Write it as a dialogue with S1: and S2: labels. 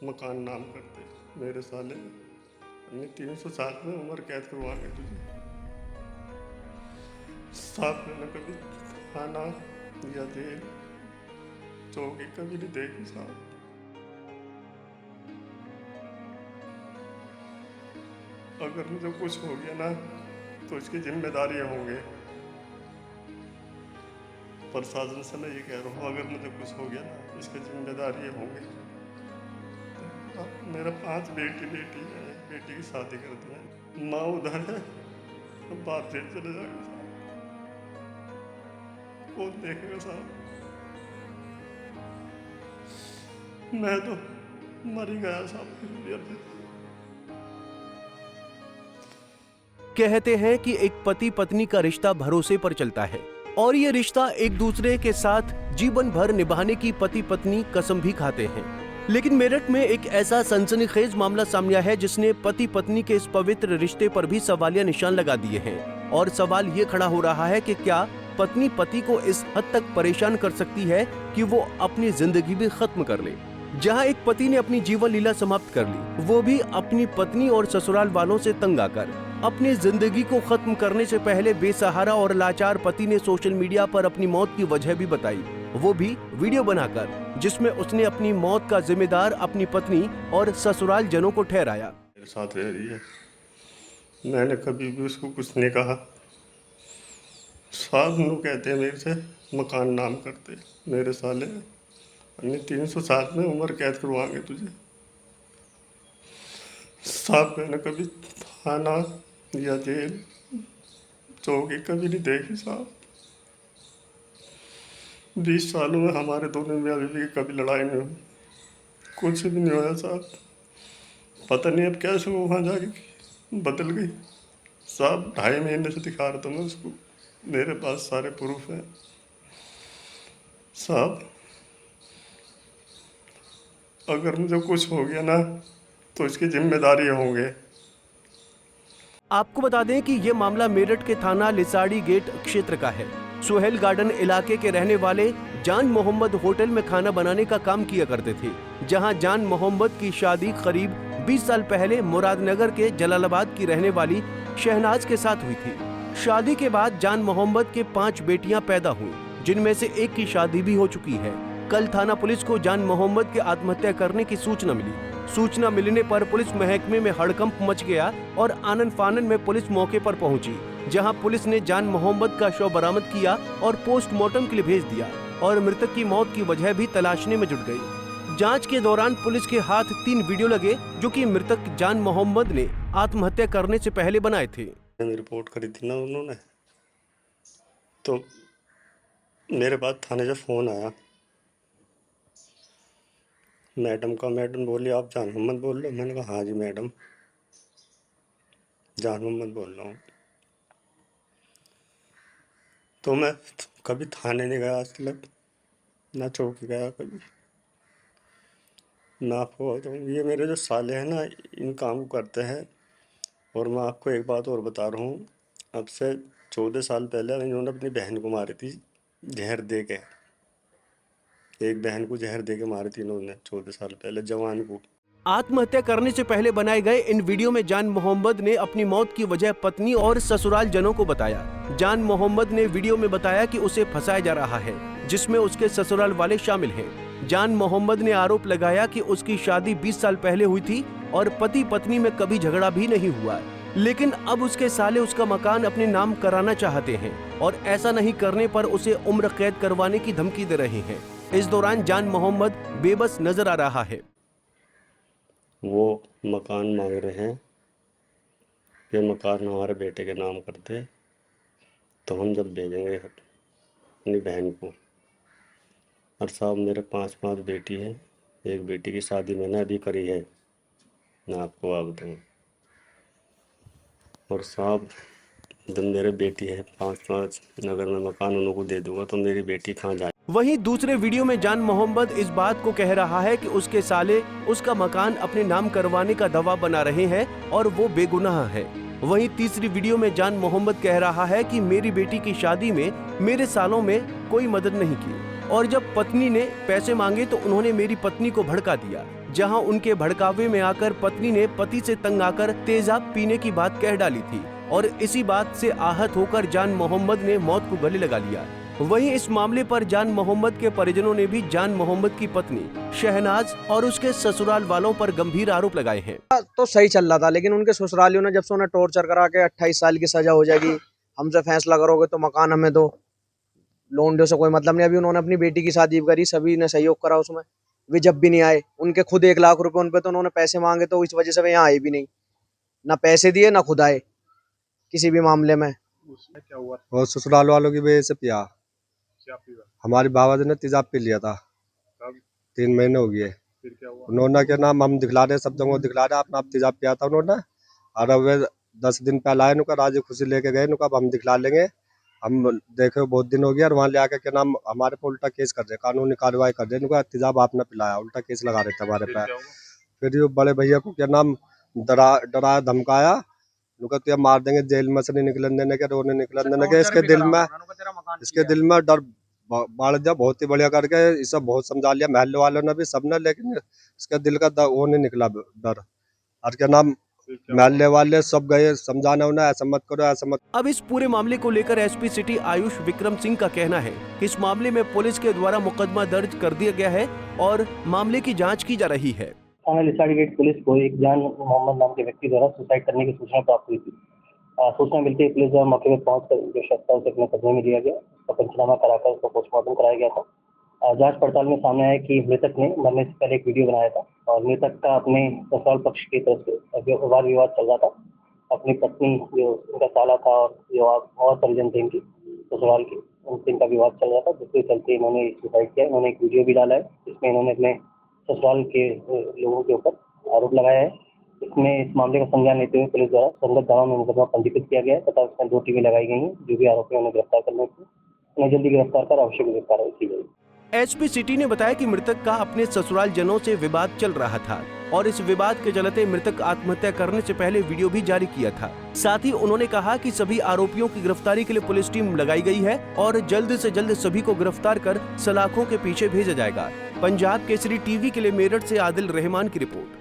S1: मकान नाम करते मेरे साले ने 307 में उम्र कैद करवाएंगे तुझे। साहब मैंने कभी थाना या जेल चौकी कभी नहीं देखी साहब। अगर मुझे कुछ हो गया ना तो इसकी जिम्मेदारी होंगे। प्रशासन से मैं ये कह रहा हूँ, अगर मुझे कुछ हो गया ना इसकी जिम्मेदारी होंगे। मेरा 5 बेटी है, बेटी की शादी कर दी है, माँ उधर है, बाप जेल चले जाएगा साहब, कौन देखेगा साहब। मैं तो मर ही गया साहब।
S2: कहते हैं कि एक पति पत्नी का रिश्ता भरोसे पर चलता है और ये रिश्ता एक दूसरे के साथ जीवन भर निभाने की पति पत्नी कसम भी खाते हैं। लेकिन मेरठ में एक ऐसा सनसनीखेज मामला सामने आया है जिसने पति पत्नी के इस पवित्र रिश्ते पर भी सवालिया निशान लगा दिए हैं। और सवाल ये खड़ा हो रहा है कि क्या पत्नी पति को इस हद तक परेशान कर सकती है कि वो अपनी जिंदगी भी खत्म कर ले। जहां एक पति ने अपनी जीवन लीला समाप्त कर ली, वो भी अपनी पत्नी और ससुराल वालों से तंग आकर। अपनी जिंदगी को खत्म करने से पहले बेसहारा और लाचार पति ने सोशल मीडिया पर अपनी मौत की वजह भी बताई, वो भी वीडियो बनाकर, जिसमें उसने अपनी मौत का जिम्मेदार अपनी पत्नी और ससुराल जनों को ठहराया।
S1: मेरे साथ रह रही है, मैंने कभी भी उसको कुछ नहीं कहा। साहब लोग कहते हैं मेरे से मकान नाम करते मेरे साले ने 307 में उम्र कैद करवाएंगे तुझे। साहब मैंने कभी थाना या जेल चौकी कभी नहीं देखी साहब। 20 सालों में हमारे दोनों मियां बीवी की कभी लड़ाई नहीं हुई, कुछ भी नहीं हुआ साहब। पता नहीं अब कैसे वो वहाँ जाके बदल गई साहब। 2.5 महीने से दिखा रहा था मैं उसको, मेरे पास सारे प्रूफ हैं साहब। अगर मुझे कुछ हो गया ना तो इसकी जिम्मेदारी होंगे।
S2: आपको बता दें कि ये मामला मेरठ के थाना लिसाड़ी गेट क्षेत्र का है। सुहेल गार्डन इलाके के रहने वाले जान मोहम्मद होटल में खाना बनाने का काम किया करते थे, जहां जान मोहम्मद की शादी करीब 20 साल पहले मुरादनगर के जलालाबाद की रहने वाली शहनाज के साथ हुई थी। शादी के बाद जान मोहम्मद के 5 बेटियां पैदा हुई, जिनमें से एक की शादी भी हो चुकी है। कल थाना पुलिस को जान मोहम्मद के आत्महत्या करने की सूचना मिली। सूचना मिलने पर पुलिस महकमे में हड़कंप मच गया और आनन फानन में पुलिस मौके पर पहुंची, जहां पुलिस ने जान मोहम्मद का शव बरामद किया और पोस्टमार्टम के लिए भेज दिया और मृतक की मौत की वजह भी तलाशने में जुट गई। जांच के दौरान पुलिस के हाथ 3 वीडियो लगे जो कि मृतक जान मोहम्मद ने आत्महत्या करने से पहले बनाए थे।
S1: रिपोर्ट करी थी ना उन्होंने, तो मेरे पास थाने से फ़ोन आया मैडम का। मैडम बोली आप जान मोहम्मद बोल रहे हो? मैंने कहा हाँ जी मैडम, जान मोहम्मद बोल रहा हूँ। तो मैं कभी थाने नहीं गया आज तक, ना चौकी गया कभी। मैं आपको बताऊँ, ये मेरे जो साले हैं ना इन काम करते हैं। और मैं आपको एक बात और बता रहा हूँ, अब से 14 साल पहले इन्होंने अपनी बहन को मारी थी जहर दे के। एक बहन को जहर दे के मारी थी इन्होंने 14 साल पहले, जवान को।
S2: आत्महत्या करने से पहले बनाए गए इन वीडियो में जान मोहम्मद ने अपनी मौत की वजह पत्नी और ससुराल जनों को बताया। जान मोहम्मद ने वीडियो में बताया कि उसे फंसाया जा रहा है, जिसमें उसके ससुराल वाले शामिल हैं। जान मोहम्मद ने आरोप लगाया कि उसकी शादी 20 साल पहले हुई थी और पति पत्नी में कभी झगड़ा भी नहीं हुआ, लेकिन अब उसके साले उसका मकान अपने नाम कराना चाहते हैं और ऐसा नहीं करने पर उसे उम्र कैद करवाने की धमकी दे रहे हैं। इस दौरान जान मोहम्मद बेबस नजर आ रहा है।
S1: वो मकान मांग रहे हैं कि मकान हमारे बेटे के नाम करते, तो हम जब भेजेंगे अपनी बहन को। और साहब मेरे 5 बेटी है, एक बेटी की शादी मैंने अभी करी है, मैं आपको आप बताऊँ। और साहब जब मेरे बेटी है 5 अगर मैं मकान उन लोगों को दे दूंगा तो मेरी बेटी कहाँ जाए।
S2: वहीं दूसरे वीडियो में जान मोहम्मद इस बात को कह रहा है कि उसके साले उसका मकान अपने नाम करवाने का दावा बना रहे हैं और वो बेगुनाह है। वहीं तीसरी वीडियो में जान मोहम्मद कह रहा है कि मेरी बेटी की शादी में मेरे सालों में कोई मदद नहीं की और जब पत्नी ने पैसे मांगे तो उन्होंने मेरी पत्नी को भड़का दिया। जहां उनके भड़कावे में आकर पत्नी ने पति से तंग आकर तेजाब पीने की बात कह डाली थी और इसी बात से आहत होकर जान मोहम्मद ने मौत को गले लगा लिया। वहीं इस मामले पर जान मोहम्मद के परिजनों ने भी जान मोहम्मद की पत्नी शहनाज और उसके ससुराल वालों पर गंभीर आरोप लगाए हैं।
S3: तो सही चल रहा था, लेकिन उनके ससुरालियों ने जब से उन्हें टॉर्चर करा के 28 साल की सजा हो जाएगी, हमसे फैसला करोगे तो मकान हमें दो, लोन से कोई मतलब नहीं। अभी उन्होंने अपनी बेटी की शादी करी, सभी ने सहयोग करा उसमें, वे जब भी नहीं आए। उनके खुद 1 लाख रुपए उन पे तो उन्होंने पैसे मांगे, तो इस वजह से वे यहाँ आए भी नहीं, ना पैसे दिए ना खुद आए किसी भी मामले में।
S4: क्या हुआ?
S5: और ससुराल वालों की वजह से पिया।
S4: क्या पीवा?
S5: हमारी बाबा जी ने तेजाब पी लिया था।
S4: कब?
S5: 3 महीने हो गए।
S4: फिर क्या हुआ?
S5: उन्होंने क्या नाम हम दिखला रहे, सब जगह दिखला रहे, अपना तेजाब पिया था उन्होंने। और अब वे 10 दिन पहले आए, उनका राजी खुशी लेके गए, उनका हम दिखला लेंगे। हम देखे बहुत दिन हो गया, और वहाँ ले आके क्या नाम हमारे पे उल्टा केस कर रहे, कानूनी कार्रवाई कर रहे। उनका तेजाब आपने पिलाया, उल्टा केस लगा रहे थे हमारे
S4: फिर
S5: पे।
S4: क्या हुआ?
S5: फिर ये बड़े भैया को क्या नाम डराया धमकाया, उनका तो मार देंगे, जेल में से नहीं निकलन देने के, रोने निकलन देने के। इसके दिल में डर बाढ़ दिया बहुत ही बढ़िया करके। ये सब बहुत समझा लिया महल्ले वालों ने भी, सबने, लेकिन इसके दिल का वो नहीं निकला डर। और क्या नाम महल्ले वाले सब गए समझाने उन्हें, ऐसा मत करो, ऐसा मत।
S2: अब इस पूरे मामले को लेकर एसपी सिटी आयुष विक्रम सिंह का कहना है कि इस मामले में पुलिस के द्वारा मुकदमा दर्ज कर दिया गया है और मामले की जांच की जा रही है।
S6: थाना लिसाड़ी गेट पुलिस को एक जान मोहम्मद नाम के व्यक्ति द्वारा सुसाइड करने की सूचना प्राप्त हुई थी। सूचना मिलते ही पुलिस द्वारा मौके पर पहुंचकर जो शख्स था उसे अपने कब्जे में लिया गया, उसका पंचनामा कराकर उसको पोस्टमार्टम कराया गया था। जांच पड़ताल में सामने आया कि मृतक ने मरने से पहले एक वीडियो बनाया था और मृतक का अपने ससुराल पक्ष की तरफ से वाद विवाद चल रहा था। अपनी पत्नी जो उनका साला था और जो और परिजन थे इनकी ससुराल की, उनसे इनका विवाद चल रहा था, जिसके चलते इन्होंने सुसाइड किया। इन्होंने एक वीडियो भी डाला है जिसमें इन्होंने अपने ससुराल के लोगों के ऊपर आरोप लगाया है। इसमें इस मामले का संज्ञान लेते हुए पुलिस द्वारा संगत धारा में मुकदमा पंजीकृत किया गया है तथा उसमें 2 टीमें लगाई गई हैं। जो भी आरोपी उन्हें गिरफ्तार करने की उन्हें जल्दी गिरफ्तार कर आवश्यक गिरफ्तार की जाएगी।
S2: एसपी सिटी ने बताया कि मृतक का अपने ससुराल जनों से विवाद चल रहा था और इस विवाद के चलते मृतक आत्महत्या करने से पहले वीडियो भी जारी किया था। साथ ही उन्होंने कहा कि सभी आरोपियों की गिरफ्तारी के लिए पुलिस टीम लगाई गई है और जल्द से जल्द सभी को गिरफ्तार कर सलाखों के पीछे भेजा जाएगा। पंजाब केसरी टीवी के लिए मेरठ से आदिल रहमान की रिपोर्ट।